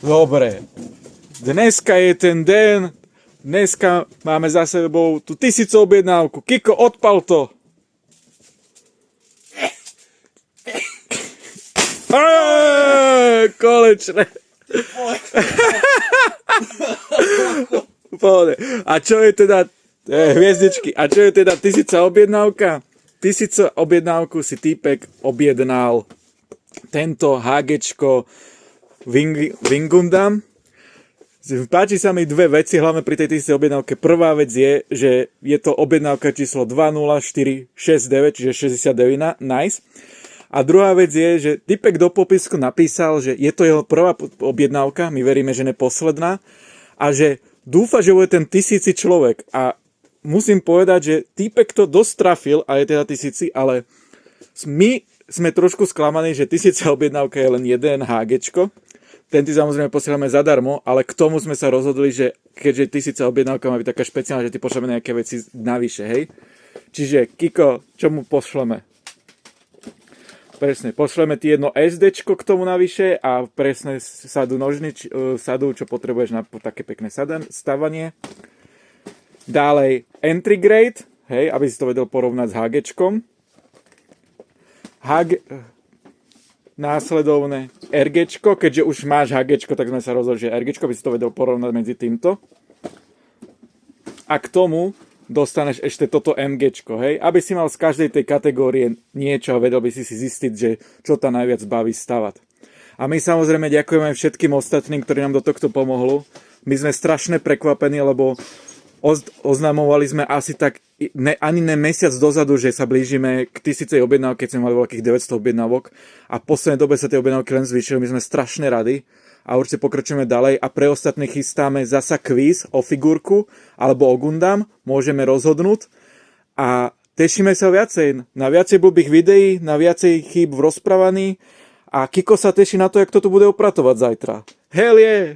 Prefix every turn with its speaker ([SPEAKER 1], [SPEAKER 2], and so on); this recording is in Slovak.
[SPEAKER 1] Dobre. Dneska je ten deň. Dneska máme za sebou tú 1000 objednávku. Kiko, odpal to. Kolečné. A čo je teda hviezdičky? A čo je teda 1000 objednávka? 1000 objednávku si týpek objednal tento HGčko Wingundam. Páči sa mi dve veci, hlavne pri tej 1000 objednávke. Prvá vec je, že je to objednávka číslo 20469, čiže 69, nice. A druhá vec je, že typek do popisku napísal, že je to jeho prvá objednávka, my veríme, že neposledná, a že dúfa, že bude ten 1000 človek. A musím povedať, že typek to dosť trafil, a je teda 1000, ale my sme trošku sklamaní, že 1000 objednávka je len jeden HGčko. Ten ty samozrejme posielame zadarmo, ale k tomu sme sa rozhodli, že keďže 1000 objednávka má byť taká špeciálna, že ty pošleme nejaké veci navyše, hej? Čiže, Kiko, čo mu pošleme? Presne, pošleme ti jedno SDčko k tomu navyše a presne sadu sadu, čo potrebuješ na také pekné stavanie. Ďalej entry grade, hej, aby si to vedel porovnať s HGčkom. Následovné RGčko, keďže už máš HGčko, tak sme sa rozhodli, že RGčko by si to vedel porovnať medzi týmto. A k tomu dostaneš ešte toto MGčko, hej, aby si mal z každej tej kategórie niečo a vedel by si zistiť, že čo ta najviac baví stavať. A my samozrejme ďakujeme všetkým ostatným, ktorí nám do tohto pomohli. My sme strašne prekvapení, lebo oznamovali sme asi tak ani mesiac dozadu, že sa blížime k 1000 objednávok, keď sme mali veľkých 900 objednávok a v poslednej dobe sa tie objednávky len zvýšili. My sme strašne radi a určite pokračujeme ďalej a pre ostatných chystáme zasa kvíz o figurku alebo o Gundam, môžeme rozhodnúť a tešíme sa viacej na viacej blbých videí, na viacej chýb v rozprávaní a Kiko sa teší na to, jak to tu bude opratovať zajtra. Hell yeah!